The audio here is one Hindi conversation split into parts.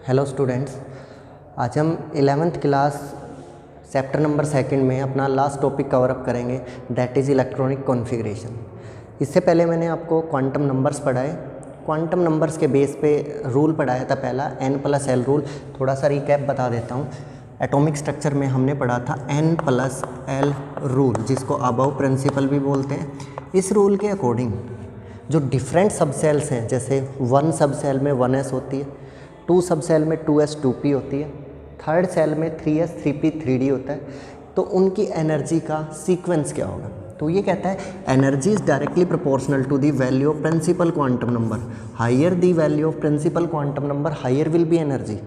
हेलो स्टूडेंट्स, आज हम 11th क्लास चैप्टर नंबर 2 में अपना लास्ट टॉपिक कवर अप करेंगे, दैट इज़ इलेक्ट्रॉनिक कॉन्फ़िगरेशन। इससे पहले मैंने आपको क्वांटम नंबर्स पढ़ाए। क्वांटम नंबर्स के बेस पे रूल पढ़ाया था पहला n+l रूल। थोड़ा सा रिकैप बता देता हूँ। एटॉमिक स्ट्रक्चर में हमने पढ़ा था n+l रूल, जिसको अबव प्रिंसिपल भी बोलते हैं। इस रूल के अकॉर्डिंग जो डिफरेंट सबसेल्स हैं, जैसे 1 सब सेल में 1s होती है, 2 सब सेल में 2s 2p होती है, 3rd सेल में 3s 3p 3d होता है, तो उनकी एनर्जी का सीक्वेंस क्या होगा। तो ये कहता है energy is directly proportional to the value of principal quantum number. Higher the value of principal quantum number, higher will be energy.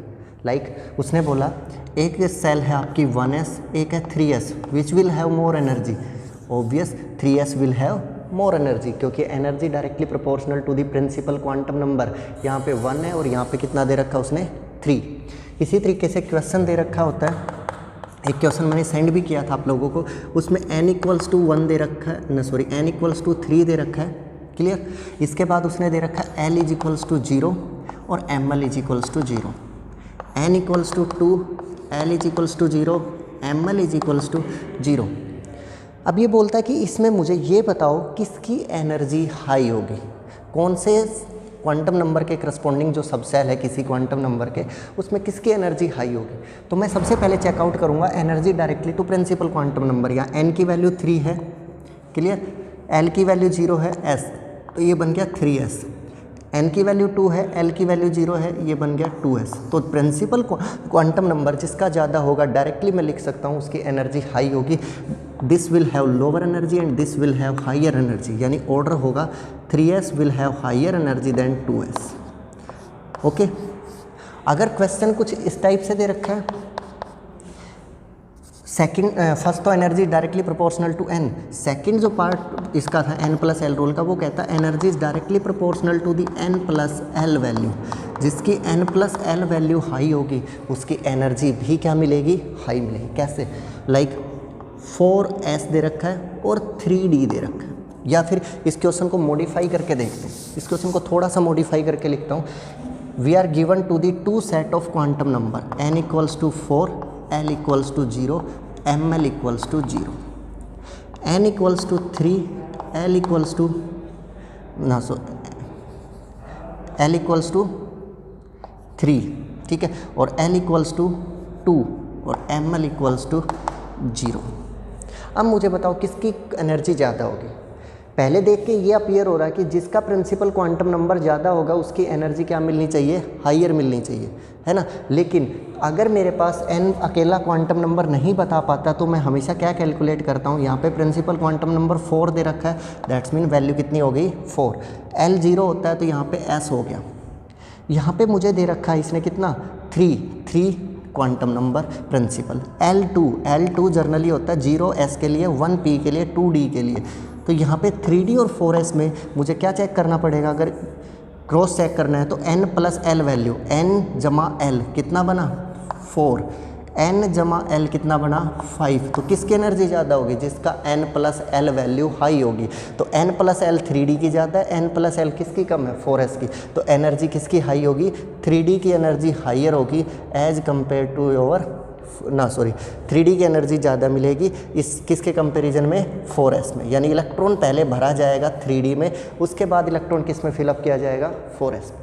Like उसने बोला एक सेल है आपकी 1s, एक है 3s, which will have more energy. Obvious 3s will have more energy, क्योंकि energy directly proportional to the principal quantum number. यहाँ पे 1 है और यहाँ पे कितना दे रखा उसने 3। इसी तरीके से क्वेश्चन दे रखा होता है, एक क्वेश्चन मैंने सेंड भी किया था आप लोगों को, उसमें n=1 दे रखा है, n=3 दे रखा है। क्लियर। इसके बाद उसने दे रखा है l=0 और ml=0, n=2, l=0, ml=0। अब ये बोलता है कि इसमें मुझे ये बताओ किसकी एनर्जी हाई होगी, कौन से क्वांटम नंबर के करस्पॉन्डिंग जो सबसेल है किसी क्वांटम नंबर के, उसमें किसकी एनर्जी हाई होगी। तो मैं सबसे पहले चेकआउट करूँगा energy directly to principal quantum number. यहाँ n की वैल्यू 3 है, क्लियर, l की वैल्यू 0 है, s, तो ये बन गया 3s, n की वैल्यू 2 है, l की वैल्यू 0 है, ये बन गया 2s। तो प्रिंसिपल क्वांटम नंबर जिसका ज़्यादा होगा डायरेक्टली मैं लिख सकता हूँ उसकी एनर्जी हाई होगी। This will have lower energy and this will have higher energy, यानी ऑर्डर होगा 3s will have higher energy than 2s। Okay. अगर क्वेश्चन कुछ इस टाइप से दे रखा है, फर्स्ट तो energy directly proportional to n, second जो पार्ट इसका था n+l रूल का, वो कहता है energy is directly proportional to the n+l value. जिसकी n+l वैल्यू हाई होगी उसकी एनर्जी भी क्या मिलेगी, हाई मिलेगी। कैसे, लाइक 4s दे रखा है और 3d दे रखा है। या फिर इस क्वेश्चन को मॉडिफाई करके देखते हैं, इस क्वेश्चन को थोड़ा सा मॉडिफाई करके लिखता हूँ। We are given to the 2 set of quantum number, n=4, l=0, ml=0, n=3, l=3, ठीक है, और l=2 और ml=0। अब मुझे बताओ किसकी एनर्जी ज़्यादा होगी। पहले देख के ये अपीयर हो रहा है कि जिसका प्रिंसिपल क्वांटम नंबर ज़्यादा होगा उसकी एनर्जी क्या मिलनी चाहिए, हायर मिलनी चाहिए, है ना। लेकिन अगर मेरे पास n अकेला क्वांटम नंबर नहीं बता पाता तो मैं हमेशा क्या कैलकुलेट करता हूँ, यहाँ पे प्रिंसिपल क्वांटम नंबर 4 दे रखा है, दैट्स मीन वैल्यू कितनी हो गई 4। l 0 होता है तो यहाँ पे s हो गया। यहाँ पे मुझे दे रखा है इसने कितना 3 quantum number principal. L2 generally होता है 0s के लिए, 1p के लिए, 2d के लिए। तो यहाँ पे 3d और 4s में मुझे क्या चेक करना पड़ेगा, अगर क्रॉस चेक करना है तो n+l वैल्यू, n+l कितना बना 4, n+l कितना बना 5। तो किसकी एनर्जी ज़्यादा होगी, जिसका n+l वैल्यू हाई होगी। तो n+l 3d की ज़्यादा है, n+l किसकी कम है 4s की। तो एनर्जी किसकी हाई होगी, 3d की एनर्जी हाइयर होगी as compare to your 3d की एनर्जी ज़्यादा मिलेगी इस किसके कंपैरिजन में 4s में। यानी इलेक्ट्रॉन पहले भरा जाएगा 3d में, उसके बाद इलेक्ट्रॉन किस में फिलअप किया जाएगा 4s में।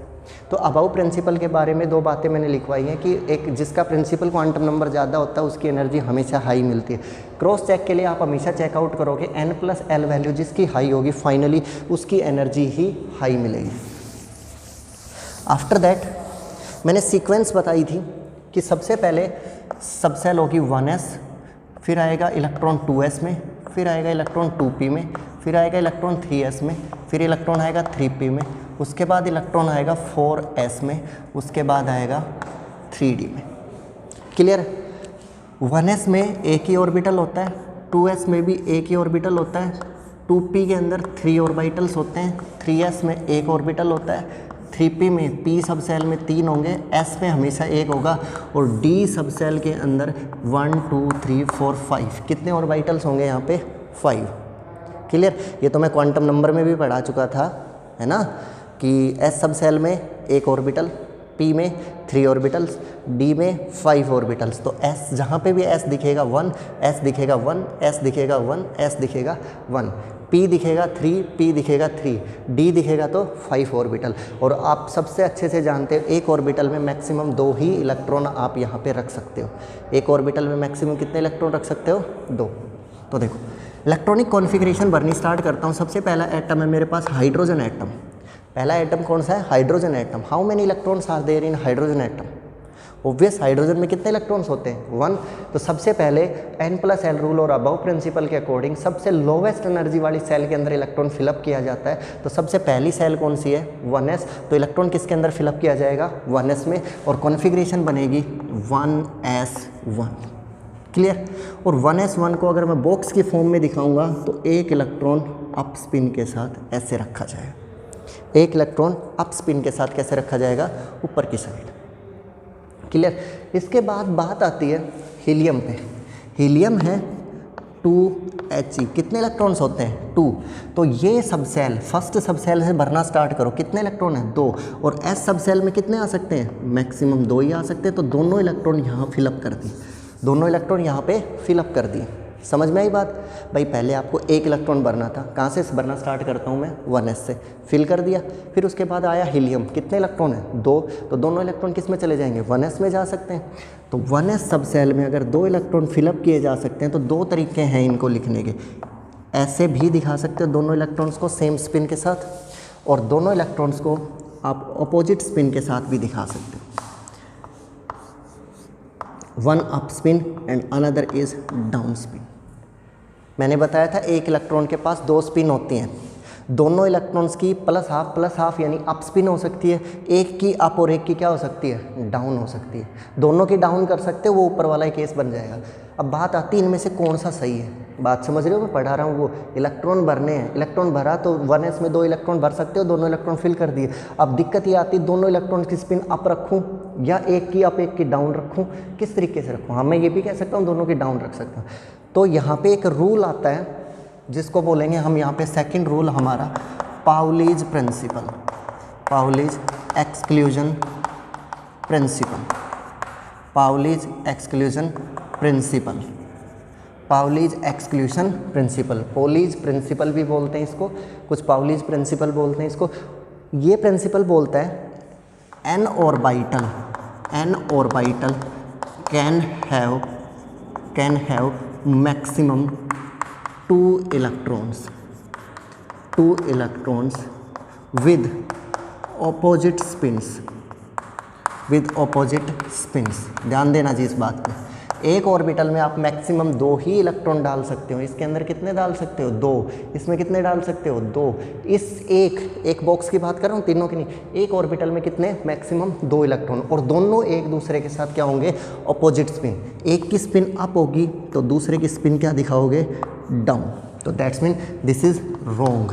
तो अबाउ प्रिंसिपल के बारे में 2 बातें मैंने लिखवाई हैं कि एक जिसका प्रिंसिपल क्वांटम नंबर ज़्यादा होता है उसकी एनर्जी हमेशा हाई मिलती है। क्रॉस चेक के लिए आप हमेशा चेकआउट करोगे n+l वैल्यू जिसकी हाई होगी फाइनली उसकी एनर्जी ही हाई मिलेगी। आफ्टर दैट मैंने सीक्वेंस बताई थी कि सबसे पहले सबसेल होगी 1s, फिर आएगा इलेक्ट्रॉन 2s में, फिर आएगा इलेक्ट्रॉन 2p में, फिर आएगा इलेक्ट्रॉन 3s में, फिर इलेक्ट्रॉन आएगा 3p में, उसके बाद इलेक्ट्रॉन आएगा 4s में, उसके बाद आएगा 3d में। क्लियर। 1s में एक ही ऑर्बिटल होता है, 2s में भी एक ही ऑर्बिटल होता है, 2p के अंदर 3 ऑर्बिटल्स होते हैं, 3s में एक ऑर्बिटल होता है, 3p में p सब सेल में 3 होंगे, s में हमेशा 1 होगा, और d सब सेल के अंदर 1 2 3 4 5 कितने ऑर्बिटल्स होंगे यहाँ पे 5। क्लियर। ये तो मैं क्वांटम नंबर में भी पढ़ा चुका था, है ना, कि s सब सेल में एक ऑर्बिटल, P में 3 ऑर्बिटल्स, D में 5 ऑर्बिटल्स। तो S जहाँ पे भी S दिखेगा 1, S दिखेगा 1, S दिखेगा 1, S दिखेगा 1, P दिखेगा 3, P दिखेगा 3, D दिखेगा तो 5 ऑर्बिटल। और आप सबसे अच्छे से जानते हो एक ऑर्बिटल में मैक्सिमम 2 ही इलेक्ट्रॉन आप यहाँ पे रख सकते हो। एक ऑर्बिटल में मैक्सिमम कितने इलेक्ट्रॉन रख सकते हो? 2। तो देखो इलेक्ट्रॉनिक कॉन्फ़िगरेशन भरनी स्टार्ट करता हूँ। सबसे पहला एटम है मेरे पास हाइड्रोजन एटम। पहला एटम कौन सा है? Hydrogen atom. How many electrons are there in hydrogen atom? Obvious, hydrogen में कितने इलेक्ट्रॉन्स होते हैं? 1। तो सबसे पहले n+l रूल और अबव प्रिंसिपल के अकॉर्डिंग सबसे लोवेस्ट एनर्जी वाली सेल के अंदर इलेक्ट्रॉन फिलअप किया जाता है। तो सबसे पहली सेल कौन सी है? 1s। तो इलेक्ट्रॉन किसके अंदर फिलअप किया जाएगा? 1s में, और कॉन्फ़िगरेशन बनेगी 1s1। क्लियर? और 1s1 को अगर मैं बॉक्स की फॉर्म में दिखाऊंगा तो एक इलेक्ट्रॉन अप स्पिन के साथ ऐसे रखा जाएगा। एक इलेक्ट्रॉन अप स्पिन के साथ कैसे रखा जाएगा? ऊपर की साइड। क्लियर? इसके बाद बात आती है हीलियम पे। हीलियम है 2He। कितने इलेक्ट्रॉन्स होते हैं? 2। तो ये सब सेल फर्स्ट सब सेल से भरना स्टार्ट करो। कितने इलेक्ट्रॉन हैं? 2। और S सब सेल में कितने आ सकते हैं? मैक्सिमम 2 ही आ सकते हैं। तो दोनों इलेक्ट्रॉन यहाँ फिलअप कर दिए, दोनों इलेक्ट्रॉन यहाँ पे फिलअप कर दिए। समझ में आई बात? भाई पहले आपको एक इलेक्ट्रॉन भरना था, कहाँ से भरना स्टार्ट करता हूँ मैं? 1s से। फिल कर दिया। फिर उसके बाद आया हीलियम। कितने इलेक्ट्रॉन हैं? 2। तो दोनों इलेक्ट्रॉन किस में चले जाएंगे? 1s में जा सकते हैं। तो 1s सब सेल में अगर 2 इलेक्ट्रॉन फिलअप किए जा सकते हैं तो 2 तरीके हैं इनको लिखने के। ऐसे भी दिखा सकते हो दोनों इलेक्ट्रॉन्स को सेम स्पिन के साथ, और दोनों इलेक्ट्रॉन्स को आप अपोजिट स्पिन के साथ भी दिखा सकते हो। One up spin and another is down spin. मैंने बताया था एक इलेक्ट्रॉन के पास 2 स्पिन होती हैं। दोनों इलेक्ट्रॉन्स की प्लस हाफ यानी अप स्पिन हो सकती है। एक की अप और एक की क्या हो सकती है? डाउन हो सकती है। दोनों की डाउन कर सकते हो, वो ऊपर वाला ही केस बन जाएगा। अब बात आती है इनमें से कौन सा सही है। बात समझ रहे हो? मैं पढ़ा रहा हूँ, वो इलेक्ट्रॉन भरने हैं। इलेक्ट्रॉन भरा तो 1s में 2 इलेक्ट्रॉन भर सकते हो, दोनों इलेक्ट्रॉन फिल कर दिए। अब दिक्कत ये आती है दोनों इलेक्ट्रॉन की स्पिन अप रखूँ या एक की अप एक की डाउन रखूँ, किस तरीके से रखूँ? हाँ, मैं ये भी कह सकता हूँ दोनों की डाउन रख सकता हूँ। तो यहाँ पे एक रूल आता है जिसको बोलेंगे हम यहाँ पे सेकंड रूल हमारा Pauli's principle, Pauli's exclusion principle, Pauli's exclusion principle, Pauli's exclusion principle. Pauli's principle भी बोलते हैं इसको, कुछ पाउलीज प्रिंसिपल बोलते हैं इसको। ये प्रिंसिपल बोलता है n orbital can have maximum 2 electrons with opposite spins। ध्यान देना जी इस बात पे। एक ऑर्बिटल में आप मैक्सिमम 2 ही इलेक्ट्रॉन डाल सकते हो। इसके अंदर कितने डाल सकते हो? 2। इसमें कितने डाल सकते हो? 2। इस एक बॉक्स की बात कर रहा हूँ, तीनों की नहीं। एक ऑर्बिटल में कितने? मैक्सिमम 2 इलेक्ट्रॉन, और दोनों एक दूसरे के साथ क्या होंगे? Opposite spin. एक की स्पिन अप होगी तो दूसरे की स्पिन क्या दिखाओगे? डाउन। तो that's mean this is wrong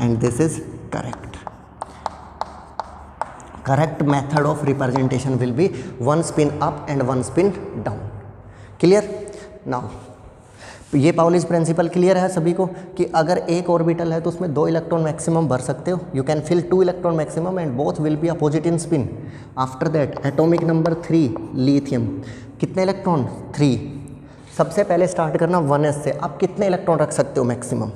and this is correct. Correct method of representation will be 1 spin up and 1 spin down. Clear? Now ये पाउलीज प्रिंसिपल क्लियर है सभी को कि अगर एक ऑर्बिटल है तो उसमें 2 इलेक्ट्रॉन मैक्सिमम भर सकते हो। You can fill 2 electron maximum and both will be opposite in spin. After that atomic number 3 lithium. कितने इलेक्ट्रॉन? 3। सबसे पहले स्टार्ट करना 1s से। आप कितने इलेक्ट्रॉन रख सकते हो मैक्सिमम?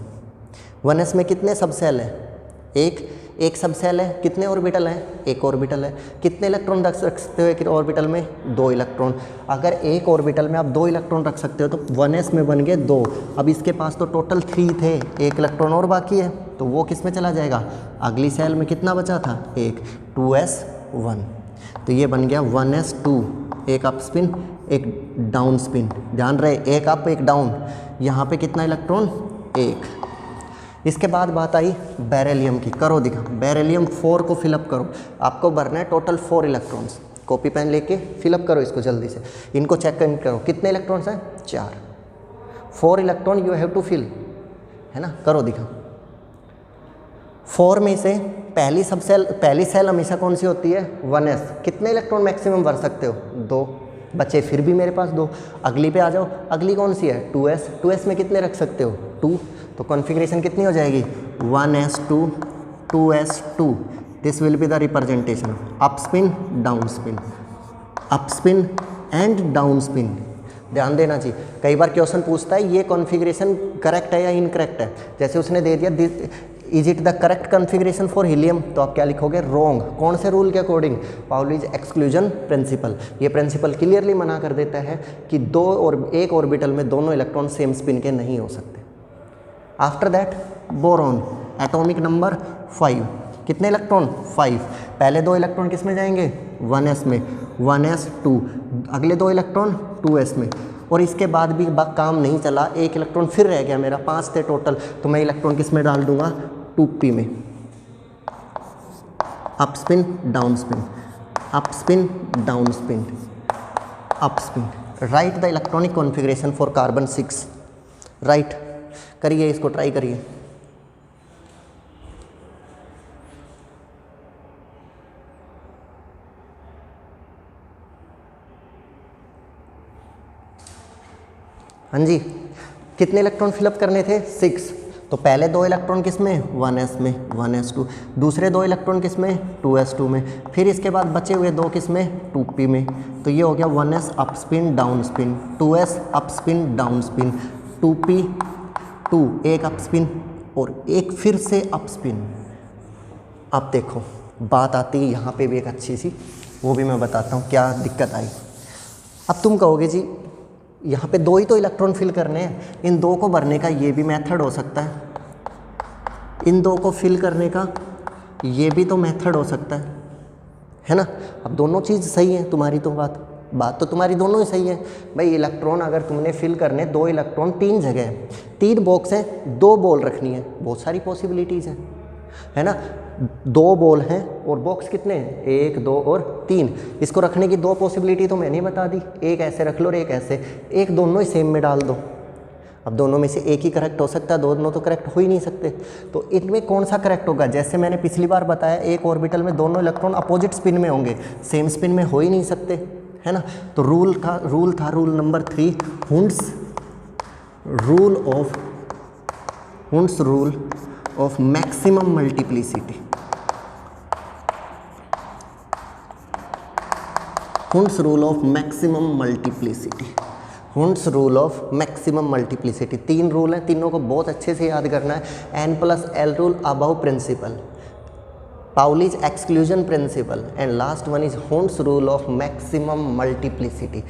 1s में कितने सब सेल है? एक सब सेल है। कितने ऑर्बिटल हैं? एक ऑर्बिटल है। कितने इलेक्ट्रॉन रख सकते हो एक ऑर्बिटल में? 2 इलेक्ट्रॉन। अगर एक ऑर्बिटल में आप 2 इलेक्ट्रॉन रख सकते हो तो 1s में बन गए 2। अब इसके पास तो टोटल 3 थे, एक इलेक्ट्रॉन और बाकी है, तो वो किस में चला जाएगा? अगली सेल में कितना बचा था? 1, 2s1। तो ये बन गया 1s2। एक अप स्पिन एक डाउन स्पिन। ध्यान रहे, एक अप एक डाउन। यहाँ पे कितना इलेक्ट्रॉन? 1। इसके बाद बात आई बेरिलियम की। करो दिखा, बेरिलियम 4 को फिलअप करो। आपको भरना है टोटल 4 इलेक्ट्रॉन्स। कॉपी पेन लेके फिलअप करो इसको जल्दी से। इनको चेक करो कितने इलेक्ट्रॉन्स हैं? 4। 4 electron you have to fill, है ना? करो दिखा। 4 में से पहली सेल हमेशा कौन सी होती है? 1s। कितने इलेक्ट्रॉन मैक्सिमम भर सकते हो? 2। बचे फिर भी मेरे पास 2। अगली पे आ जाओ। अगली कौन सी है? 2s। 2s में कितने रख सकते हो? 2। तो कॉन्फ़िगरेशन कितनी हो जाएगी? 1s2 2s2। This will be the representation up spin down spin, up spin and down spin. ध्यान देना चाहिए, कई बार क्वेश्चन पूछता है ये कॉन्फ़िगरेशन करेक्ट है या इनकरेक्ट है। जैसे उसने दे दिया is it the correct configuration for helium, तो आप क्या लिखोगे, रॉन्ग। कौन से रूल के अकॉर्डिंग, पाउलीज एक्सक्लूजन प्रिंसिपल। ये प्रिंसिपल क्लियरली मना कर देता है कि दो और एक ऑर्बिटल में दोनों इलेक्ट्रॉन सेम स्पिन के नहीं हो सकते। After that boron, atomic number 5, कितने इलेक्ट्रॉन, 5। पहले दो इलेक्ट्रॉन किस में जाएंगे, 1s में, 1s2, अगले दो इलेक्ट्रॉन 2s में। और इसके बाद भी काम नहीं चला, एक इलेक्ट्रॉन फिर रह गया मेरा, 5 थे टोटल, तो मैं इलेक्ट्रॉन किस में डाल दूंगा, 2p में। Up spin down spin, up spin down spin, up spin. Right the electronic configuration for carbon 6, right करिए, इसको ट्राई करिए। हाँ जी, कितने इलेक्ट्रॉन फिलअप करने थे, 6। तो पहले दो इलेक्ट्रॉन किस में, 1s में, 1s2, दूसरे दो इलेक्ट्रॉन किस में, 2s2 में, फिर इसके बाद बचे हुए दो किस में, 2p में। तो ये हो गया 1s up spin down spin, 2s up spin down spin, 2p 2 एक अप स्पिन और एक फिर से अप स्पिन। अब देखो बात आती है यहाँ पे भी एक अच्छी सी, वो भी मैं बताता हूँ क्या दिक्कत आई। अब तुम कहोगे जी यहाँ पे दो ही तो इलेक्ट्रॉन फिल करने हैं, इन दो को भरने का ये भी मेथड हो सकता है, इन दो को फिल करने का ये भी तो मेथड हो सकता है ना। अब दोनों चीज़ सही है तुम्हारी, तो बात तो तुम्हारी दोनों ही सही है भाई। इलेक्ट्रॉन अगर तुमने फिल करने, दो इलेक्ट्रॉन 3 जगह है, 3 बॉक्स है, 2 बॉल रखनी है, बहुत सारी पॉसिबिलिटीज़ है ना। 2 बॉल हैं और बॉक्स कितने हैं, 1 2 और 3। इसको रखने की 2 पॉसिबिलिटी तो मैंने बता दी, एक ऐसे रख लो और एक ऐसे, एक दोनों ही सेम में डाल दो। अब दोनों में से एक ही करेक्ट हो सकता है, दोनों तो करेक्ट हो ही नहीं सकते। तो इनमें कौन सा करेक्ट होगा, जैसे मैंने पिछली बार बताया, एक ऑर्बिटल में दोनों इलेक्ट्रॉन अपोजिट स्पिन में होंगे, सेम स्पिन में हो ही नहीं सकते, है ना। तो रूल था rule number 3, Hund's rule of maximum multiplicity. Hund's rule of maximum multiplicity, Hund's rule of maximum multiplicity. 3 rule हैं, तीनों को बहुत अच्छे से याद करना है। n+l rule, Aufbau principle, Pauli's exclusion principle, and last one is Hund's rule of maximum multiplicity.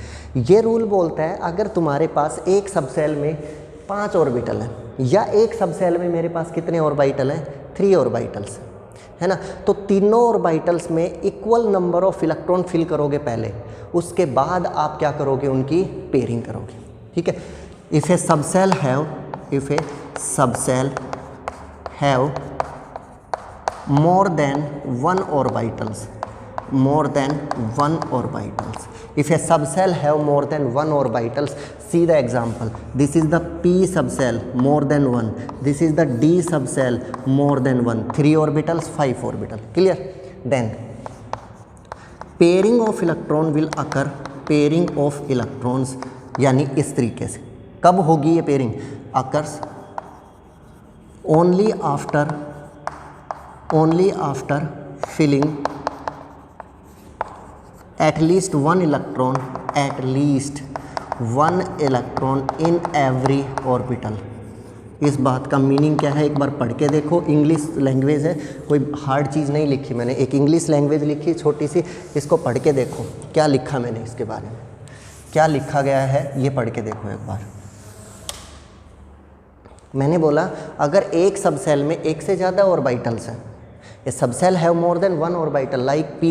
ये रूल बोलता है अगर तुम्हारे पास एक सबसेल में 5 ऑर्बिटल हैं, या एक सबसेल में मेरे पास कितने ऑर्बिटल हैं, 3 ऑर्बिटल्स, है ना। तो तीनों ऑर्बिटल्स में equal number of electron fill करोगे पहले, उसके बाद आप क्या करोगे, उनकी पेयरिंग करोगे, ठीक है। If A subshell have more than one orbitals, if a subcell have more than 1 orbitals, see the example, this is the p subcell more than 1, this is the d subcell more than 1, 3 orbitals 5 orbital, clear। then pairing of electron will occur, pairing of electrons यानी इस तरीके से कब होगी ये pairing, occurs only after filling at least one electron in every orbital। इस बात का मीनिंग क्या है, एक बार पढ़ के देखो। इंग्लिश लैंग्वेज है, कोई हार्ड चीज़ नहीं लिखी मैंने, एक इंग्लिश लैंग्वेज लिखी छोटी सी, इसको पढ़ के देखो क्या लिखा मैंने, इसके बारे में क्या लिखा गया है ये पढ़ के देखो एक बार। मैंने बोला अगर एक सबसेल में एक से ज़्यादा ऑर्बिटल्स हैं, a subcell have more than 1 orbital like p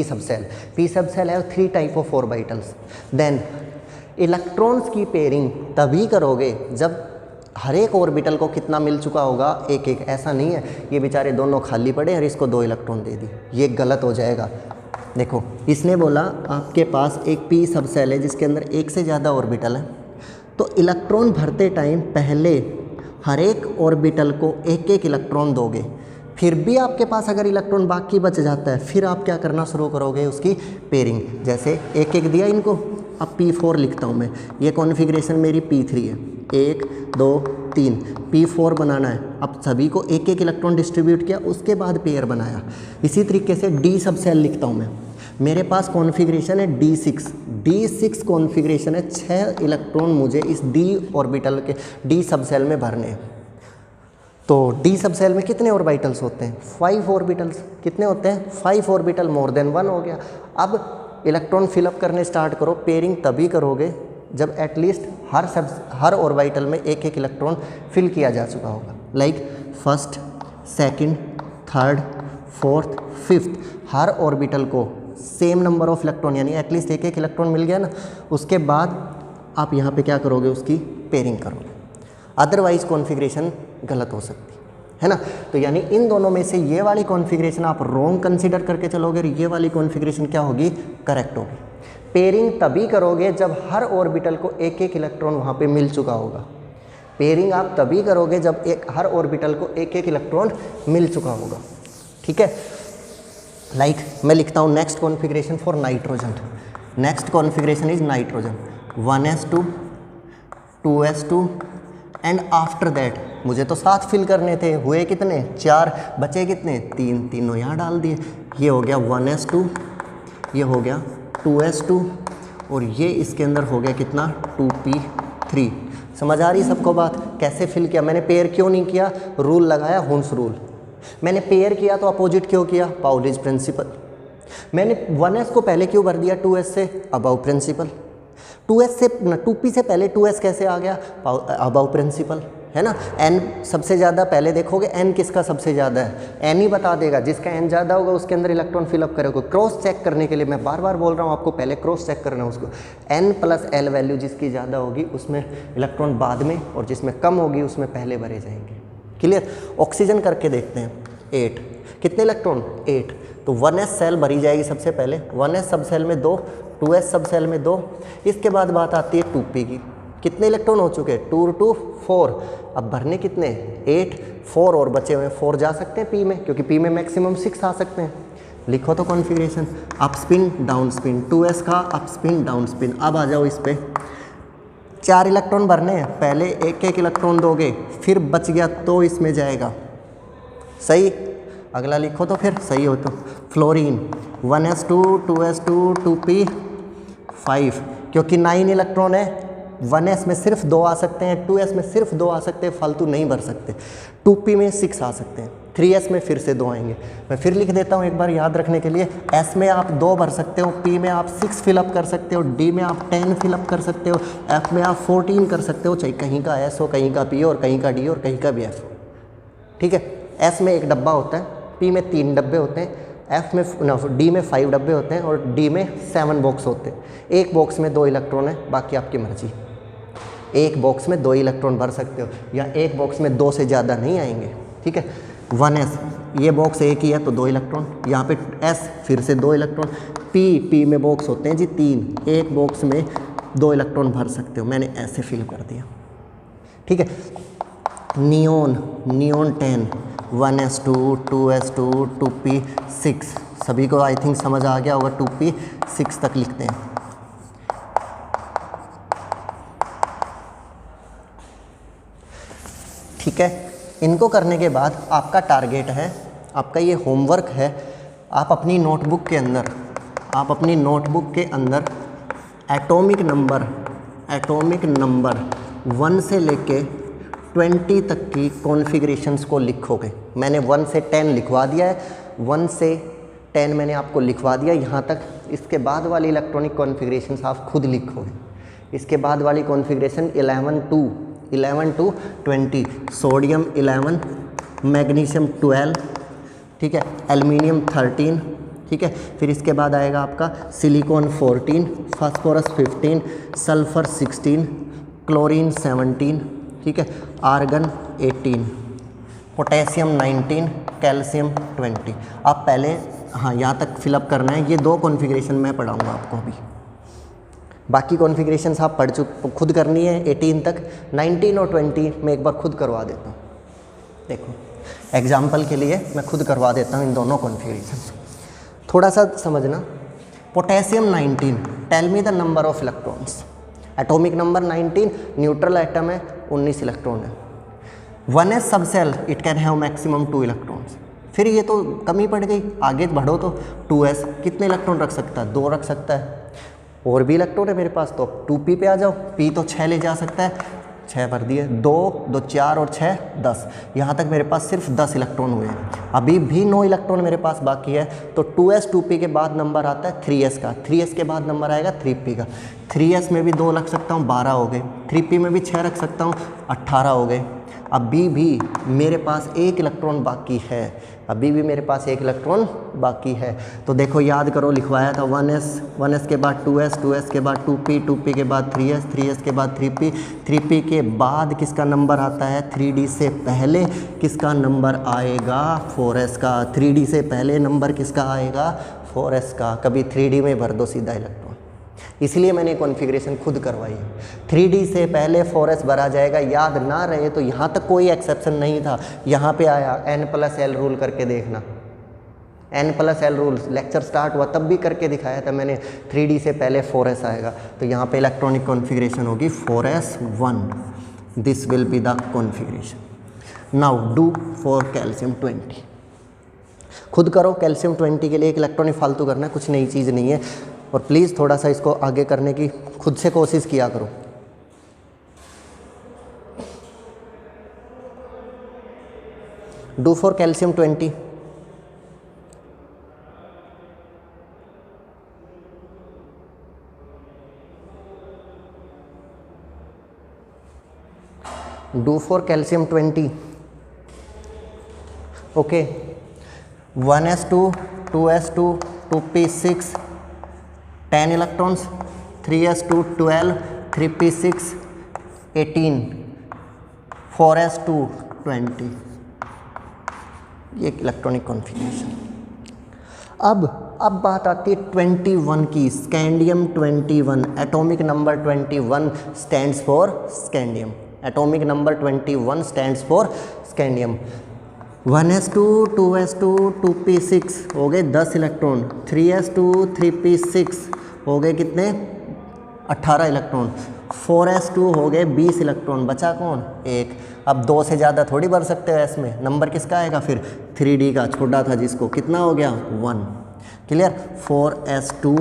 subcell have 3 type of orbitals, then electrons की पेयरिंग तभी करोगे जब हर एक ऑर्बिटल को कितना मिल चुका होगा, एक एक। ऐसा नहीं है ये बेचारे दोनों खाली पड़े और इसको 2 इलेक्ट्रॉन दे दी, ये गलत हो जाएगा। देखो इसने बोला आपके पास एक p सबसेल है जिसके अंदर एक से ज़्यादा ऑर्बिटल है, तो इलेक्ट्रॉन भरते टाइम पहले हर एक ऑर्बिटल को एक एक इलेक्ट्रॉन दोगे, फिर भी आपके पास अगर इलेक्ट्रॉन बाकी बच जाता है, फिर आप क्या करना शुरू करोगे, उसकी पेयरिंग। जैसे एक एक दिया इनको, अब P4 लिखता हूँ मैं, ये कॉन्फ़िगरेशन मेरी P3 है, 1 2 3, P4 बनाना है। अब सभी को एक एक इलेक्ट्रॉन डिस्ट्रीब्यूट किया, उसके बाद पेयर बनाया। इसी तरीके से D सब सेल लिखता हूँ मैं। मेरे पास कॉन्फ़िगरेशन है D6 कॉन्फ़िगरेशन है, 6 इलेक्ट्रॉन मुझे इस D ऑर्बिटल के D सब सेल में भरने हैं। तो D सब सेल में कितने ऑर्बिटल्स होते हैं? 5 ऑर्बिटल्स। कितने होते हैं? 5 ऑर्बिटल, मोर देन 1 हो गया। अब इलेक्ट्रॉन फिलअप करने स्टार्ट करो। पेयरिंग तभी करोगे जब एटलीस्ट हर ऑर्बिटल में एक एक इलेक्ट्रॉन फिल किया जा चुका होगा। Like first, second, third, fourth, fifth, हर ऑर्बिटल को सेम नंबर ऑफ इलेक्ट्रॉन यानी एटलीस्ट एक एक इलेक्ट्रॉन मिल गया ना, उसके बाद आप यहाँ पे क्या करोगे? उसकी पेयरिंग करोगे। अदरवाइज कॉन्फ़िगरेशन गलत हो सकती है ना। तो यानी इन दोनों में से ये वाली कॉन्फ़िगरेशन आप रॉन्ग कंसीडर करके चलोगे और ये वाली कॉन्फ़िगरेशन क्या होगी? करेक्ट होगी। पेयरिंग तभी करोगे जब हर ऑर्बिटल को एक एक इलेक्ट्रॉन वहाँ पे मिल चुका होगा। पेयरिंग आप तभी करोगे जब हर ऑर्बिटल को एक एक इलेक्ट्रॉन मिल चुका होगा। ठीक है। लाइक मैं लिखता हूँ next configuration for nitrogen. Next configuration is nitrogen, 1s2, 2s2 and after that मुझे तो 7 फिल करने थे, हुए कितने? 4, बचे कितने? 3, तीनों यहाँ डाल दिए। ये हो गया 1s2, ये हो गया 2s2 और ये इसके अंदर हो गया कितना? 2p3। समझ आ रही सबको बात? कैसे फिल किया? मैंने पेयर क्यों नहीं किया? रूल लगाया, हुंस रूल। मैंने पेयर किया तो अपोजिट क्यों किया? Pauli's principle. मैंने 1s को पहले क्यों भर दिया 2s से? Above principal. 2p से पहले 2s कैसे आ गया? अबव प्रिंसिपल, है ना। n सबसे ज़्यादा, पहले देखोगे n किसका सबसे ज़्यादा है, n ही बता देगा। जिसका n ज़्यादा होगा उसके अंदर इलेक्ट्रॉन फिलअप करोगे। क्रॉस चेक करने के लिए मैं बार बार बोल रहा हूँ आपको, पहले क्रॉस चेक करना है उसको। n + l वैल्यू जिसकी ज़्यादा होगी उसमें इलेक्ट्रॉन बाद में, और जिसमें कम होगी उसमें पहले भरे जाएंगे। क्लियर। ऑक्सीजन करके देखते हैं। 8, कितने इलेक्ट्रॉन? 8। तो 1s सेल भरी जाएगी सबसे पहले, 1s सब सेल में 2, 2s सब सेल में 2। इसके बाद बात आती है 2p की। कितने इलेक्ट्रॉन हो चुके? 2 2 4। अब भरने कितने? 8, 4 और बचे हुए 4 जा सकते हैं p में, क्योंकि p में मैक्सिमम 6 आ सकते हैं। लिखो तो configuration, up spin down spin, 2s का अप स्पिन डाउन स्पिन। अब आ जाओ इस पे, 4 इलेक्ट्रॉन भरने हैं, पहले एक एक इलेक्ट्रॉन दोगे, फिर बच गया तो इसमें जाएगा। सही। अगला लिखो तो फिर सही हो तो। फ्लोरीन 1s2, 2s2, 2p5, क्योंकि 9 इलेक्ट्रॉन है, 1s में सिर्फ 2 आ सकते हैं, 2s में सिर्फ 2 आ सकते हैं, फालतू नहीं भर सकते। 2p में 6 आ सकते हैं, 3s में फिर से 2 आएंगे। मैं फिर लिख देता हूँ एक बार याद रखने के लिए। s में आप 2 भर सकते हो, p में आप 6 फिलअप कर सकते हो, d में आप 10 फिलअप कर सकते हो, f में आप 14 कर सकते हो, चाहे कहीं का s हो, कहीं का p हो, और कहीं का d और कहीं का भी f हो। ठीक है। s में 1 डब्बा होता है, p में 3 डब्बे होते हैं, f में d में 5 डब्बे होते हैं और d में 7 बॉक्स होते हैं। एक बॉक्स में 2 इलेक्ट्रॉन है, बाकी आपकी मर्जी। एक बॉक्स में 2 इलेक्ट्रॉन भर सकते हो, या एक बॉक्स में 2 से ज़्यादा नहीं आएंगे। ठीक है। 1s, ये बॉक्स एक ही है तो 2 इलेक्ट्रॉन, यहाँ पे s फिर से 2 इलेक्ट्रॉन, p में बॉक्स होते हैं जी 3, एक बॉक्स में 2 इलेक्ट्रॉन भर सकते हो, मैंने ऐसे फिल कर दिया। ठीक है। नियोन 10, 1s2, 2s2, 2p6, सभी को आई थिंक समझ आ गया होगा। 2p6 तक लिखते हैं। ठीक है। इनको करने के बाद आपका टारगेट है, आपका ये होमवर्क है, आप अपनी नोटबुक के अंदर एटॉमिक नंबर 1 से लेके 20 तक की कॉन्फ़िगरेशंस को लिखोगे। मैंने 1 से 10 लिखवा दिया है, 1 से 10 मैंने आपको लिखवा दिया यहाँ तक। इसके बाद वाली इलेक्ट्रॉनिक कॉन्फ़िगरेशंस आप खुद लिखोगे। इसके बाद वाली कॉन्फ़िगरेशन 11 to 20, सोडियम 11, मैग्नीशियम 12, ठीक है, एल्युमिनियम 13, ठीक है। फिर इसके बाद आएगा आपका सिलिकॉन 14, फास्फोरस 15, सल्फ़र 16, क्लोरीन 17, ठीक है, आर्गन 18, पोटेशियम 19, कैल्शियम 20। आप पहले यहाँ तक फिलअप करना है। ये 2 कॉन्फ़िगरेशन मैं पढ़ाऊँगा आपको अभी, बाकी कॉन्फ़िगरेशंस आप खुद करनी है 18 तक। 19 और 20 मैं एक बार खुद करवा देता हूँ। देखो एग्जाम्पल के लिए मैं खुद करवा देता हूँ इन दोनों कॉन्फ़िगरेशन। थोड़ा सा समझना। Potassium 19, tell me the number of electrons. Atomic number 19, neutral atom है, 19 इलेक्ट्रॉन है। 1s sub shell it can have maximum 2 electrons. फिर ये तो कमी पड़ गई, आगे बढ़ो तो 2s कितने इलेक्ट्रॉन रख सकता है, 2 रख सकता है। और भी इलेक्ट्रॉन है मेरे पास, तो 2p पे आ जाओ, p तो 6 ले जा सकता है, 6 भर दिए, 2 2 4 और 6 10, यहाँ तक मेरे पास सिर्फ 10 इलेक्ट्रॉन हुए हैं। अभी भी 9 इलेक्ट्रॉन मेरे पास बाकी है, तो 2s 2p के बाद नंबर आता है 3s का, 3s के बाद नंबर आएगा 3p का। 3s में भी 2 रख सकता हूँ, 12 हो गए, 3p में भी 6 रख सकता हूँ, 18 हो गए। अभी भी मेरे पास 1 इलेक्ट्रॉन बाकी है, अभी भी मेरे पास 1 इलेक्ट्रॉन बाकी है। तो देखो याद करो, लिखवाया था 1s, 1s के बाद 2s, 2s के बाद 2p, 2p के बाद 3s, 3s के बाद 3p, 3p के बाद किसका नंबर आता है, 3d से पहले किसका नंबर आएगा, 4s का। 3d से पहले नंबर किसका आएगा, 4s का। कभी 3d में भर दो सीधा इलेक्ट्रॉन, इसलिए मैंने कॉन्फ़िगरेशन खुद करवाई है। 3d से पहले 4s भरा जाएगा। याद ना रहे तो यहाँ तक कोई एक्सेप्शन नहीं था, यहाँ पे आया n+l रूल करके देखना, n+l रूल लेक्चर स्टार्ट हुआ तब भी करके दिखाया था मैंने, 3d से पहले 4s आएगा, तो यहाँ पे इलेक्ट्रॉनिक कॉन्फ़िगरेशन होगी 4s1, this will be the configuration. Now do for calcium 20, खुद करो। कैल्शियम 20 के लिए एक इलेक्ट्रॉन फालतू करना है, कुछ नई चीज़ नहीं है, और प्लीज़ थोड़ा सा इसको आगे करने की खुद से कोशिश किया करो। Do for calcium 20, do for calcium 20, okay. 1s2 2s2 2p6 10 electrons, 3s2 12 3p6 18 4s2 20, ये इलेक्ट्रॉनिक कॉन्फ़िगरेशन। अब बात आती है 21 की, scandium 21, atomic number 21 stands for scandium, atomic number 21 stands for scandium. 1s2 2s2 2p6 हो गए 10 इलेक्ट्रॉन, 3s2 3p6 हो गए कितने, 18 इलेक्ट्रॉन, 4s2 हो गए 20 इलेक्ट्रॉन, बचा कौन, 1। अब 2 से ज़्यादा थोड़ी भर सकते हो इसमें, नंबर किसका आएगा फिर, 3d का, छोटा था जिसको, कितना हो गया 1, क्लियर। 4s2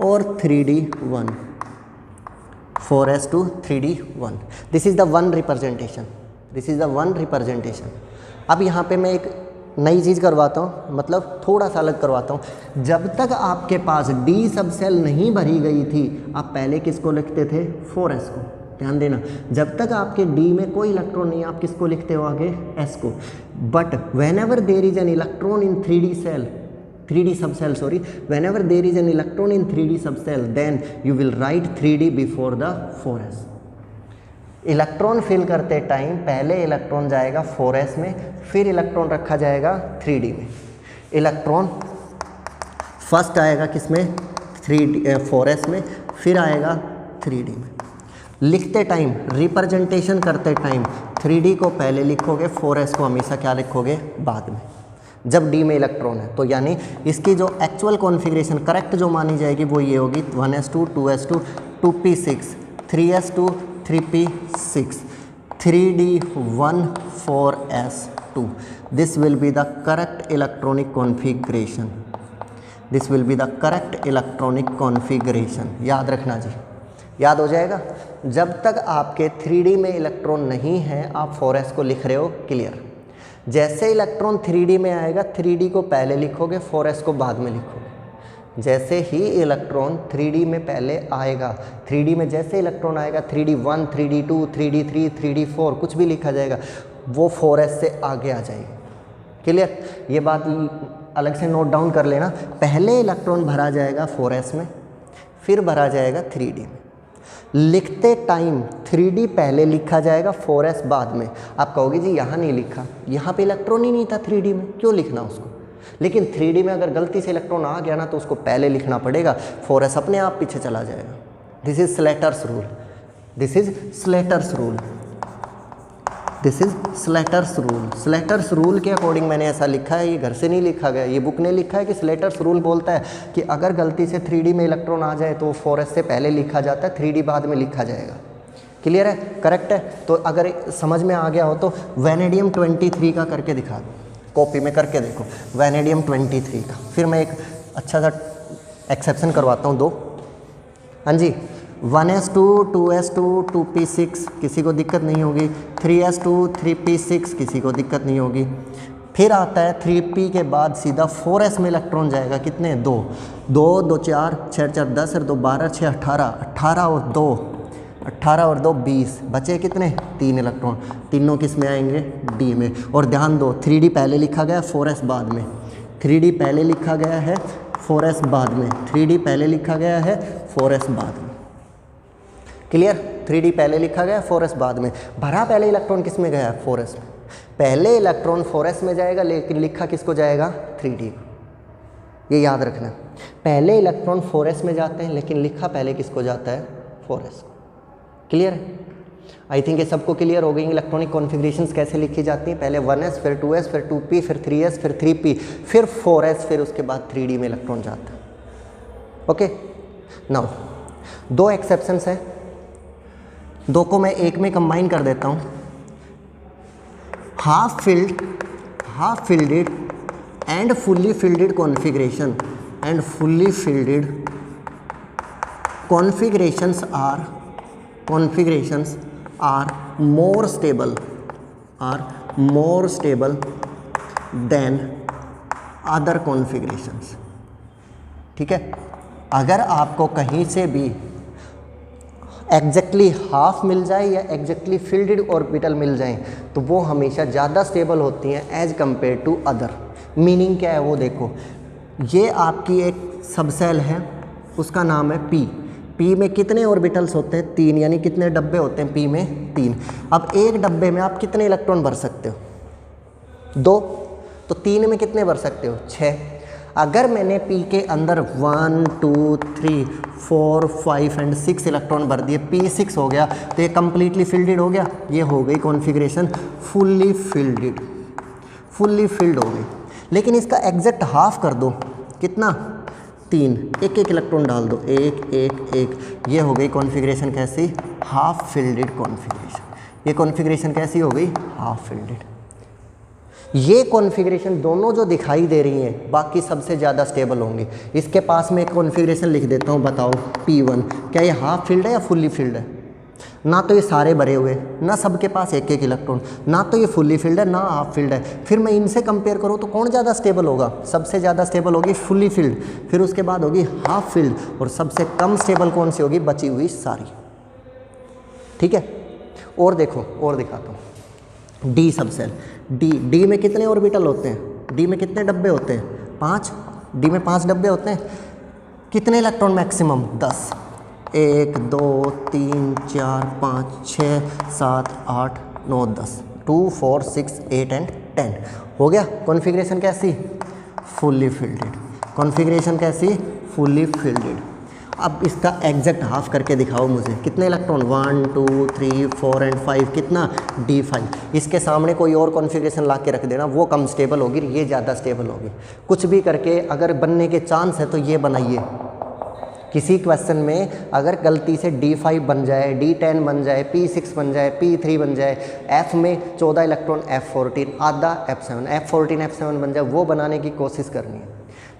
और 3d 1, 4s2 3d 1, this is the one representation, this is the one representation. अब यहाँ पे मैं एक नई चीज़ करवाता हूँ, मतलब थोड़ा सा अलग करवाता हूँ। जब तक आपके पास d सब सेल नहीं भरी गई थी, आप पहले किसको लिखते थे, 4s को, ध्यान देना। जब तक आपके d में कोई इलेक्ट्रॉन नहीं, आप किसको लिखते हो आगे, s को। But whenever there is an electron in 3d shell, 3d sub shell sorry, whenever there is an electron in 3d sub shell, then you will write 3d before the 4s। Electron fill करते टाइम पहले इलेक्ट्रॉन जाएगा 4s में, फिर इलेक्ट्रॉन रखा जाएगा 3d में। इलेक्ट्रॉन फर्स्ट आएगा किसमें, 4s में, फिर आएगा 3d में। लिखते टाइम, रिप्रेजेंटेशन करते टाइम 3d को पहले लिखोगे, 4s को हमेशा क्या लिखोगे, बाद में, जब d में इलेक्ट्रॉन है। तो यानी इसकी जो एक्चुअल कॉन्फ़िगरेशन करेक्ट जो मानी जाएगी वो ये होगी, 1s2 2s2 2p6 3s2 3p6 3d1 4s2, this will be the correct electronic configuration, this will be the correct electronic configuration। याद रखना जी, याद हो जाएगा। जब तक आपके 3d में इलेक्ट्रॉन नहीं है, आप 4s को लिख रहे हो, क्लियर। जैसे इलेक्ट्रॉन 3d में आएगा, 3d को पहले लिखोगे, 4s को बाद में लिखोगे। जैसे ही इलेक्ट्रॉन 3d में पहले आएगा, 3d में जैसे इलेक्ट्रॉन आएगा, 3d1 3d2 3d3 3d4 कुछ भी लिखा जाएगा, वो 4s से आगे आ जाएगी, क्लियर। ये बात अलग से नोट डाउन कर लेना। पहले इलेक्ट्रॉन भरा जाएगा 4s में, फिर भरा जाएगा 3d में। लिखते टाइम 3d पहले लिखा जाएगा, 4s बाद में। आप कहोगे जी यहाँ नहीं लिखा, यहाँ पे इलेक्ट्रॉन ही नहीं था 3d में, क्यों लिखना उसको। लेकिन 3d में अगर गलती से इलेक्ट्रॉन आ गया ना, तो उसको पहले लिखना पड़ेगा, 4s अपने आप पीछे चला जाएगा। This is Slater's rule, this is Slater's rule, this is Slater's rule. Slater's rule के अकॉर्डिंग मैंने ऐसा लिखा है, ये घर से नहीं लिखा गया, ये बुक ने लिखा है कि स्लेटर्स रूल बोलता है कि अगर गलती से 3d में इलेक्ट्रॉन आ जाए तो 4s से पहले लिखा जाता है, 3d बाद में लिखा जाएगा। क्लियर है, करेक्ट है। तो अगर समझ में आ गया हो तो वैनेडियम 23 का करके दिखा दो, कॉपी में करके देखो वैनेडियम 23 का। फिर मैं एक अच्छा सा एक्सेप्शन करवाता हूँ 2। हाँ जी, 1s2 2s2 2p6 किसी को दिक्कत नहीं होगी, 3s2 3p6 किसी को दिक्कत नहीं होगी। फिर आता है 3p के बाद सीधा 4s में इलेक्ट्रॉन जाएगा, कितने 2 2 2 4 6 4 10 और 2 12 6 18 18 और 2 18 और 2 20 बचे कितने 3 इलेक्ट्रॉन, तीनों किस में आएंगे डी में। और ध्यान दो 3d पहले लिखा गया 4s बाद में, 3d पहले लिखा गया है 4s बाद में, 3d पहले लिखा गया है 4s बाद में। क्लियर, 3d पहले लिखा गया 4s बाद में। भरा पहले इलेक्ट्रॉन किस में गया 4s में, पहले इलेक्ट्रॉन 4s में जाएगा लेकिन लिखा किसको जाएगा 3d को। ये याद रखना, पहले इलेक्ट्रॉन 4s में जाते हैं लेकिन लिखा पहले किसको जाता है 4s को। क्लियर है, आई थिंक ये सबको क्लियर हो गई इलेक्ट्रॉनिक कॉन्फ़िगरेशंस कैसे लिखी जाती हैं। पहले 1s फिर 2s फिर 2p फिर 3s फिर 3p फिर 4s फिर उसके बाद 3d में इलेक्ट्रॉन जाता है। ओके, नाउ 2 एक्सेप्शंस हैं, 2 को मैं एक में कंबाइन कर देता हूँ। Half fielded and fully filled configuration and fully fielded configurations are more stable than other configurations। ठीक है, अगर आपको कहीं से भी एग्जैक्टली हाफ मिल जाए या एग्जैक्टली फिल्डेड ऑर्बिटल मिल जाए तो वो हमेशा ज़्यादा स्टेबल होती हैं as compare to other. Meaning क्या है वो देखो, ये आपकी एक सबसेल है, उसका नाम है पी। पी में कितने ऑर्बिटल्स होते हैं 3, यानी कितने डब्बे होते हैं पी में 3। अब एक डब्बे में आप कितने इलेक्ट्रॉन भर सकते हो 2, तो 3 में कितने भर सकते हो 6। अगर मैंने पी के अंदर 1 2 3 4 5 एंड 6 इलेक्ट्रॉन भर दिए, P6 हो गया, तो ये कम्प्लीटली फिल्डेड हो गया। ये हो गई कॉन्फ़िगरेशन फुल्ली फिल्ड हो गई। लेकिन इसका एग्जैक्ट हाफ कर दो, कितना 3, एक एक इलेक्ट्रॉन डाल दो, 1 1 1, ये हो गई कॉन्फ़िगरेशन कैसी हाफ फिल्डेड कॉन्फ़िगरेशन। ये कॉन्फ़िगरेशन कैसी हो गई हाफ फिल्डेड। ये कॉन्फ़िगरेशन दोनों जो दिखाई दे रही हैं बाकी सबसे ज़्यादा स्टेबल होंगी। इसके पास में एक कॉन्फ़िगरेशन लिख देता हूँ, बताओ P1, क्या ये हाफ फील्ड है या फुल्ली फील्ड है? ना तो ये सारे भरे हुए, ना सबके पास एक एक इलेक्ट्रॉन, ना तो ये फुल्ली फील्ड है ना हाफ फील्ड है। फिर मैं इनसे कंपेयर करूँ तो कौन ज़्यादा स्टेबल होगा? सबसे ज़्यादा स्टेबल होगी फुल्ली फील्ड, फिर उसके बाद होगी हाफ फील्ड, और सबसे कम स्टेबल कौन सी होगी? बची हुई सारी। ठीक है, और देखो और दिखाता हूँ। डी सबसेल, डी में कितने ऑर्बिटल होते हैं? डी में कितने डब्बे होते हैं? 5। डी में 5 डब्बे होते हैं। कितने इलेक्ट्रॉन मैक्सिमम? 10। 1 2 3 4 5 6 7 8 9 10, 2 4 6 8 एंड 10 हो गया। कॉन्फ़िगरेशन कैसी? Fully filled. कॉन्फ़िगरेशन कैसी? Fully fielded. अब इसका एग्जैक्ट हाफ करके दिखाओ मुझे, कितने इलेक्ट्रॉन? 1 2 3 4 एंड 5, कितना? D5। इसके सामने कोई और कॉन्फ़िगरेशन ला के रख देना, वो कम स्टेबल होगी, ये ज़्यादा स्टेबल होगी। कुछ भी करके अगर बनने के चांस है तो ये बनाइए। किसी क्वेश्चन में अगर गलती से D5 बन जाए, D10 बन जाए, P6 बन जाए, P3 बन जाए, F में 14 इलेक्ट्रॉन F14, आधा F7, F14 F7 बन जाए, वो बनाने की कोशिश करनी है।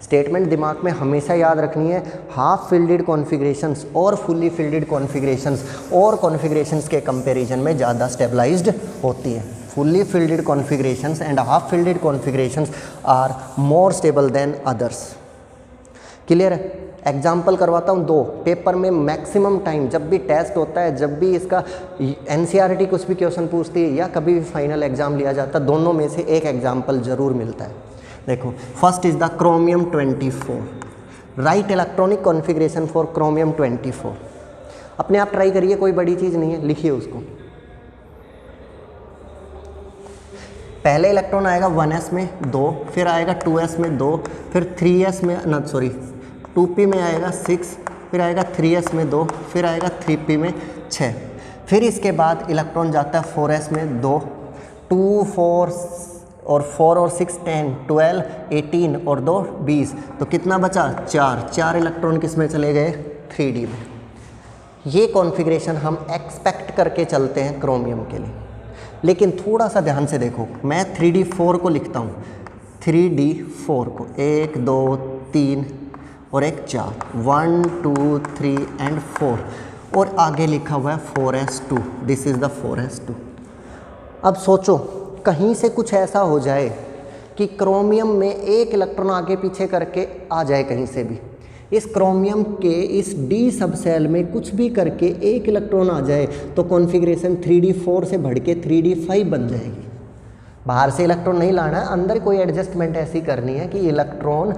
स्टेटमेंट दिमाग में हमेशा याद रखनी है, हाफ फिल्डेड कॉन्फ़िगरेशंस और फुल्ली फिल्डेड कॉन्फ़िगरेशंस और कॉन्फ़िगरेशंस के कंपैरिजन में ज़्यादा स्टेबलाइज्ड होती हैं। Fully filled configurations and half filled configurations are more stable than others. Clear है? एग्जाम्पल करवाता हूँ 2। पेपर में मैक्सिमम टाइम जब भी टेस्ट होता है, जब भी इसका NCERT कुछ भी क्वेश्चन पूछती है या कभी भी फाइनल एग्ज़ाम लिया जाता है, दोनों में से एक एग्जाम्पल ज़रूर मिलता है। देखो, first is the chromium 24। Right electronic configuration for chromium 24। अपने आप ट्राई करिए, कोई बड़ी चीज़ नहीं है, लिखिए उसको। पहले इलेक्ट्रॉन आएगा 1s में 2, फिर आएगा 2s में 2, फिर 3s में 2p में आएगा 6, फिर आएगा 3s में 2, फिर आएगा 3p में 6, फिर इसके बाद इलेक्ट्रॉन जाता है 4s में 2, 2 4 और 4 और 6 10 12 18 और 2 20, तो कितना बचा? 4 इलेक्ट्रॉन किस में चले गए? 3d में। ये कॉन्फ़िगरेशन हम एक्सपेक्ट करके चलते हैं क्रोमियम के लिए। लेकिन थोड़ा सा ध्यान से देखो, मैं 3D4 को लिखता हूँ, 3D4 को 1 2 3 और एक 4, 1 2 3 एंड 4, और आगे लिखा हुआ है 4s2, this is the 4s2। अब सोचो कहीं से कुछ ऐसा हो जाए कि क्रोमियम में एक इलेक्ट्रॉन आगे पीछे करके आ जाए कहीं से भी, इस क्रोमियम के इस डी सब सेल में कुछ भी करके एक इलेक्ट्रॉन आ जाए तो कॉन्फ़िगरेशन 3D4 से बढ़ के 3D5 बन जाएगी। बाहर से इलेक्ट्रॉन नहीं लाना है, अंदर कोई एडजस्टमेंट ऐसी करनी है कि इलेक्ट्रॉन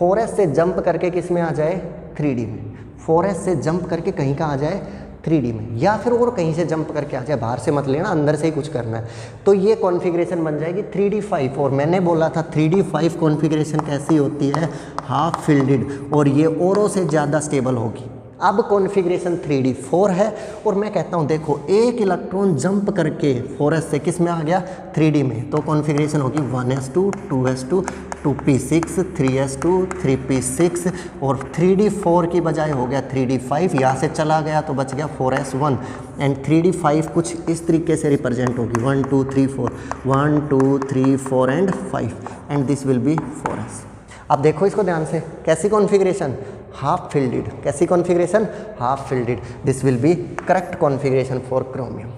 4s से जंप करके किस में आ जाए, 3D में, 4s से जंप करके कहीं का आ जाए 3D में, या फिर और कहीं से जंप करके आ जाए, बाहर से मत लेना, अंदर से ही कुछ करना है। तो ये कॉन्फ़िगरेशन बन जाएगी 3D5। और मैंने बोला था 3D5 कॉन्फ़िगरेशन कैसी होती है, हाफ फिल्डेड, और ये औरों से ज़्यादा स्टेबल होगी। अब कॉन्फ़िगरेशन 3D4 है और मैं कहता हूँ देखो एक इलेक्ट्रॉन जंप करके 4s से किस में आ गया, 3D में, तो कॉन्फ़िगरेशन होगी 1s2 2s2 2p6 3s2 3p6, और 3D4 की बजाय हो गया 3D5, यहाँ से चला गया तो बच गया 4s1, एंड 3D5 कुछ इस तरीके से रिप्रेजेंट होगी 1 2 3 4, 1 2 3 4 and 5, and this will be 4s। अब देखो इसको ध्यान से, कैसी कॉन्फ़िगरेशन, हाफ फिल्डेड, कैसी configuration, half fielded, this will be correct configuration for chromium.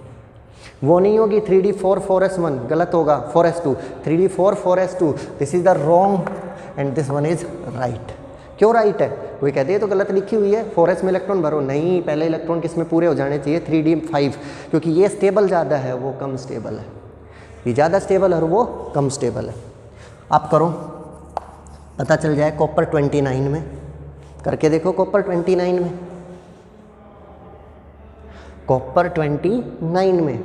वो नहीं होगी 3D4 4s1, गलत होगा, 4s2, 3D4 4s2, this is the wrong and this one is right. क्यों राइट है, कोई कहते हैं तो गलत लिखी हुई है, 4s में इलेक्ट्रॉन भरो, नहीं, पहले इलेक्ट्रॉन किस में पूरे हो जाने चाहिए, 3D5, क्योंकि ये स्टेबल ज़्यादा है, वो कम स्टेबल है, ये ज़्यादा स्टेबल है और वो कम स्टेबल है। आप करो, पता चल जाए कॉपर 29 में, करके देखो कॉपर 29 में, कॉपर 29 में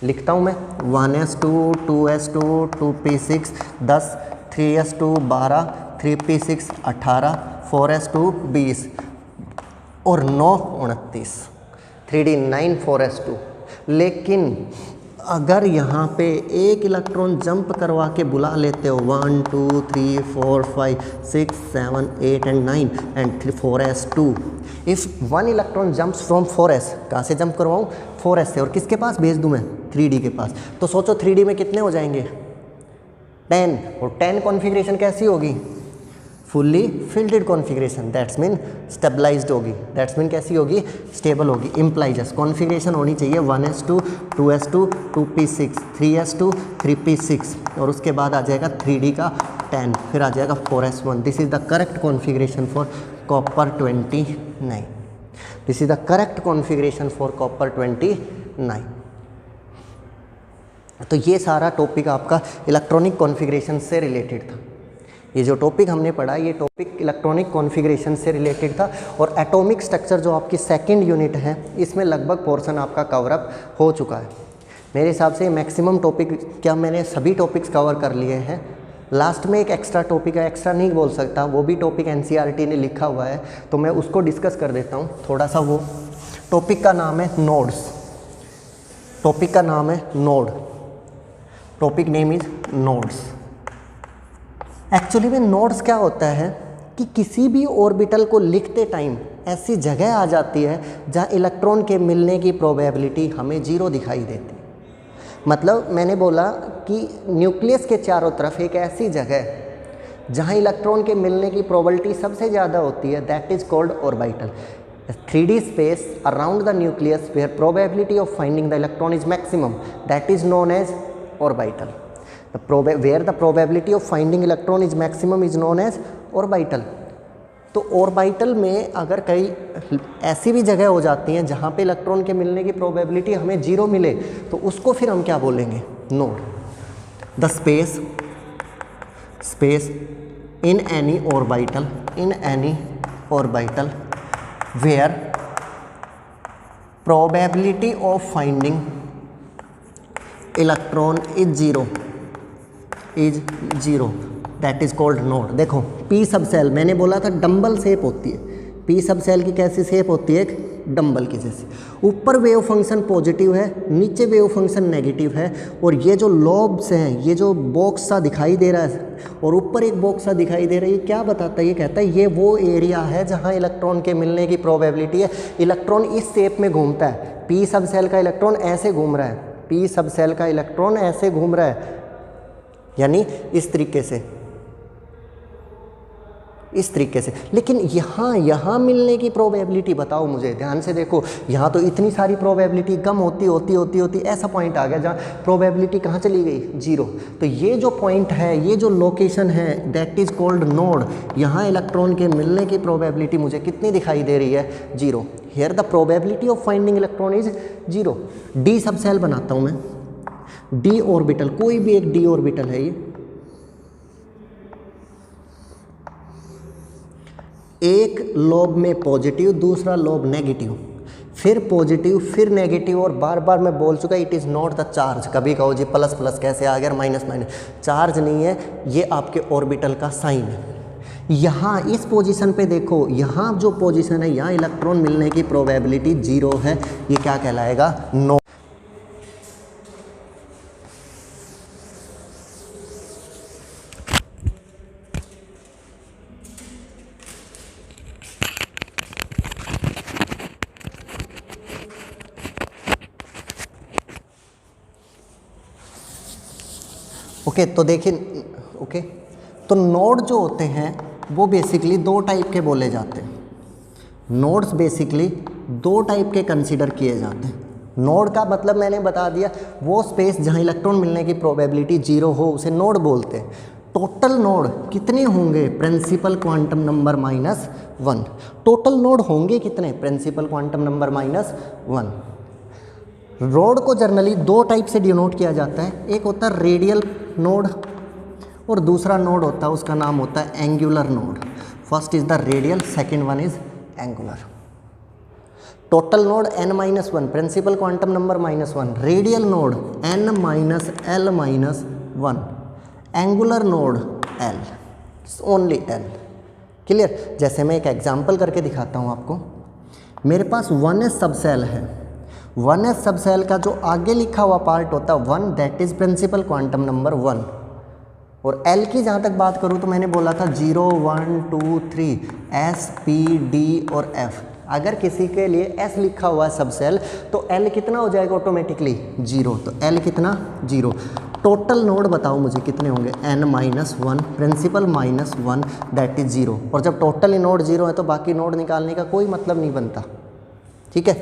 लिखता हूँ मैं 1s2 2s2 2p6 10 3s2 12 3p6 18 4s2 20 और 9 29, 3D9 4s2। लेकिन अगर यहाँ पे एक इलेक्ट्रॉन जंप करवा के बुला लेते हो 1 2 3 4 5 6 7 8 and 9 and 4s2, if one electron jumps from 4s, कहाँ से जंप करवाऊँ, 4s से, और किसके पास भेज दूँ मैं, 3D के पास, तो सोचो 3D में कितने हो जाएंगे, 10, और 10 कॉन्फ़िगरेशन कैसी होगी, fully filled configuration, that's mean stabilized होगी, दैट्स मीन कैसी होगी, स्टेबल होगी। इम्प्लाइज कॉन्फ़िगरेशन होनी चाहिए 1s2 2s2 2p6 3s2 3p6, और उसके बाद आ जाएगा 3D का 10, फिर आ जाएगा 4s1। This is the correct configuration for copper 29, this is the correct configuration for copper 29। तो ये सारा टॉपिक आपका इलेक्ट्रॉनिक कॉन्फ़िगरेशन से रिलेटेड था। ये जो टॉपिक हमने पढ़ा, ये टॉपिक इलेक्ट्रॉनिक कॉन्फ़िगरेशन से रिलेटेड था, और एटॉमिक स्ट्रक्चर जो आपकी सेकंड यूनिट है, इसमें लगभग पोर्शन आपका कवरअप हो चुका है। मेरे हिसाब से मैक्सिमम टॉपिक, क्या मैंने सभी टॉपिक्स कवर कर लिए हैं। लास्ट में एक एक्स्ट्रा टॉपिक है, एक्स्ट्रा नहीं बोल सकता, वो भी टॉपिक NCERT ने लिखा हुआ है, तो मैं उसको डिस्कस कर देता हूँ थोड़ा सा। वो टॉपिक का नाम है नोड्स, टॉपिक का नाम है node, topic name is nodes. Actually में नोड्स क्या होता है कि किसी भी ऑर्बिटल को लिखते टाइम ऐसी जगह आ जाती है जहाँ इलेक्ट्रॉन के मिलने की प्रोबेबिलिटी हमें 0 दिखाई देती है। मतलब मैंने बोला कि न्यूक्लियस के चारों तरफ एक ऐसी जगह जहाँ इलेक्ट्रॉन के मिलने की प्रोबेबिलिटी सबसे ज़्यादा होती है, that is called orbital. 3D space around the nucleus where probability of finding the electron is maximum, that is known as orbital. Where the probability of finding electron is maximum is known as orbital. तो ऑर्बिटल में अगर कई ऐसी भी जगह हो जाती हैं जहाँ पे इलेक्ट्रॉन के मिलने की प्रोबेबिलिटी हमें 0 मिले, तो उसको फिर हम क्या बोलेंगे, node. The space in any orbital where probability of finding electron is zero, that is called node। देखो p सब सेल, मैंने बोला था डंबल शेप होती है, p सब सेल की कैसी शेप होती है, एक डंबल के जैसे। ऊपर वेव फंक्शन पॉजिटिव है, नीचे वेव फंक्शन नेगेटिव है, और ये जो लॉब्स हैं, ये जो बॉक्स सा दिखाई दे रहा है और ऊपर एक बॉक्स सा दिखाई दे रहा है, ये क्या बताता है? ये कहता है ये वो एरिया है जहाँ इलेक्ट्रॉन के मिलने की प्रोबेबिलिटी है। इलेक्ट्रॉन इस शेप में घूमता है, पी सब सेल का इलेक्ट्रॉन ऐसे घूम रहा है, पी सब सेल का इलेक्ट्रॉन ऐसे घूम रहा है, यानी इस तरीके से, इस तरीके से। लेकिन यहाँ मिलने की प्रोबेबिलिटी बताओ मुझे, ध्यान से देखो। यहाँ तो इतनी सारी प्रोबेबिलिटी कम होती ऐसा पॉइंट आ गया जहाँ प्रोबेबिलिटी कहाँ चली गई? 0। तो ये जो पॉइंट है, ये जो लोकेशन है, दैट इज़ कॉल्ड नोड। यहाँ इलेक्ट्रॉन के मिलने की प्रोबेबिलिटी मुझे कितनी दिखाई दे रही है? 0। Here the probability of finding electron is 0। D सब सेल बनाता हूँ मैं, डी ऑर्बिटल, कोई भी एक डी ऑर्बिटल है ये, एक लोब में पॉजिटिव, दूसरा लोब नेगेटिव, फिर पॉजिटिव, फिर नेगेटिव, और बार बार मैं बोल चुका it is not the charge. कभी कहो जी प्लस प्लस कैसे आ गया, माइनस माइनस, चार्ज नहीं है, ये आपके ऑर्बिटल का साइन है। यहाँ इस पोजीशन पे देखो, यहाँ जो पोजीशन है, यहाँ इलेक्ट्रॉन मिलने की प्रोबेबिलिटी 0 है। ये क्या कहलाएगा? नो। ओके, तो देखिए, ओके, तो नोड जो होते हैं वो बेसिकली 2 टाइप के बोले जाते हैं। नोड्स बेसिकली 2 टाइप के कंसीडर किए जाते हैं। नोड का मतलब मैंने बता दिया, वो स्पेस जहाँ इलेक्ट्रॉन मिलने की प्रोबेबिलिटी 0 हो उसे नोड बोलते हैं। टोटल नोड कितने होंगे? Principal quantum number -1। Total node होंगे कितने? Principal quantum number -1। नोड को जनरली 2 टाइप से डिनोट किया जाता है। एक होता है रेडियल नोड और दूसरा नोड होता है, उसका नाम होता है angular node. First is the radial, second one is angular. Total node n-1, principal quantum number -1। Radial node n-l-1, angular node l, only l। Clear? जैसे मैं एक एग्जांपल करके दिखाता हूँ आपको। मेरे पास 1s सबसेल है। 1s सबसेल का जो आगे लिखा हुआ पार्ट होता है 1, that is principal quantum number 1। और L की जहाँ तक बात करूँ तो मैंने बोला था 0, 1, 2, 3, S, P, D और F। अगर किसी के लिए S लिखा हुआ है सबसेल तो L कितना हो जाएगा ऑटोमेटिकली? 0। तो L कितना? 0। टोटल नोड बताओ मुझे कितने होंगे? n-1, principal -1, that is 0। और जब टोटल नोड 0 है तो बाकी नोड निकालने का कोई मतलब नहीं बनता। ठीक है?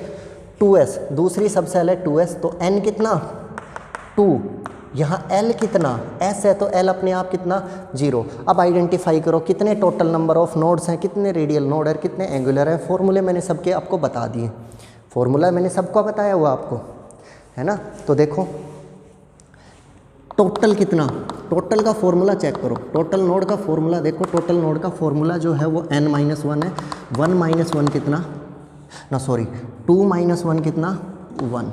2s, दूसरी सबसेल है 2s, तो n कितना? 2। यहाँ l कितना? s है तो l अपने आप कितना? 0। अब आइडेंटिफाई करो कितने टोटल नंबर ऑफ नोड्स हैं, कितने रेडियल नोड है, कितने एंगुलर है। फॉर्मूले मैंने सबके आपको बता दिए, फॉर्मूला मैंने सबको बताया हुआ आपको, है ना? तो देखो टोटल कितना, टोटल का फॉर्मूला चेक करो, टोटल नोड का फॉर्मूला देखो। टोटल नोड का फॉर्मूला जो है वो n-1 है। 1 - 1 कितना? ना सॉरी, 2 - 1 कितना? 1।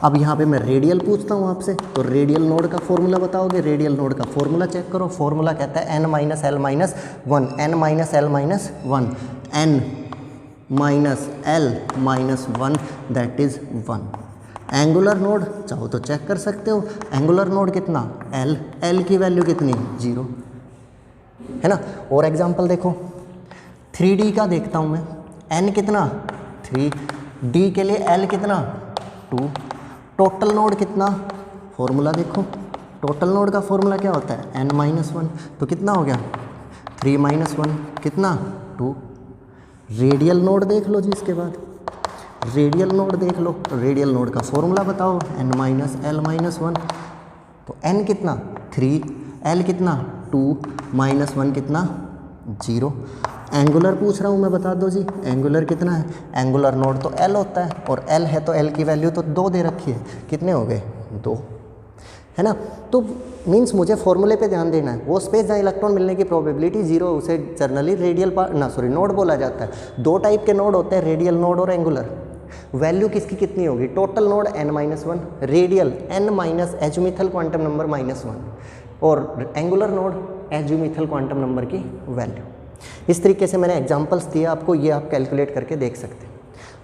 अब यहाँ पे मैं रेडियल पूछता हूँ आपसे, तो रेडियल नोड का फॉर्मूला बताओगे। रेडियल नोड का फॉर्मूला चेक करो। फॉर्मूला कहता है n - l - 1, n - l - 1, n - l - 1, that is 1। Angular node चाहो तो चेक कर सकते हो। एंगुलर नोड कितना? l, l की वैल्यू कितनी? 0, है ना? और एग्जांपल देखो, 3D का देखता हूँ मैं। n कितना? 3। d के लिए l कितना? 2। टोटल नोड कितना? फॉर्मूला देखो, टोटल नोड का फॉर्मूला क्या होता है? n-1। तो कितना हो गया? 3 - 1 कितना? 2। रेडियल नोड देख लो जी, इसके बाद रेडियल नोड देख लो। रेडियल नोड का फॉर्मूला बताओ, n - l - 1। तो n कितना? 3, l कितना? 2, -1 कितना? 0। एंगुलर पूछ रहा हूँ मैं, बता दो जी, एंगुलर कितना है? एंगुलर नोड तो L होता है, और L है तो L की वैल्यू तो 2 दे रखी है। कितने हो गए? 2, है ना? तो मीन्स मुझे फॉर्मूले पे ध्यान देना है। वो स्पेस जहाँ इलेक्ट्रॉन मिलने की प्रोबेबिलिटी 0, उसे जनरली रेडियल नोड बोला जाता है। 2 टाइप के नोड होते हैं, रेडियल नोड और एंगुलर। वैल्यू किसकी कितनी होगी? Total node n-1, radial n- azimuthal quantum number -1, और angular node azimuthal quantum number की वैल्यू। इस तरीके से मैंने एग्जांपल्स दिए आपको, ये आप कैलकुलेट करके देख सकते हैं।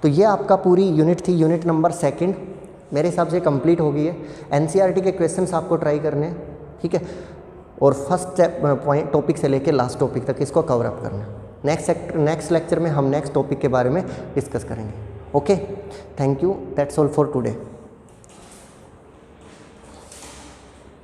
तो ये आपका पूरी यूनिट थी, यूनिट नंबर 2 मेरे हिसाब से कंप्लीट हो गई है। एनसीईआरटी के क्वेश्चंस आपको ट्राई करने हैं, ठीक है, और फर्स्ट पॉइंट टॉपिक से लेके लास्ट टॉपिक तक इसको कवर अप करना है। नेक्स्ट लेक्चर में हम नेक्स्ट टॉपिक के बारे में डिस्कस करेंगे। Okay, thank you, that's all for today.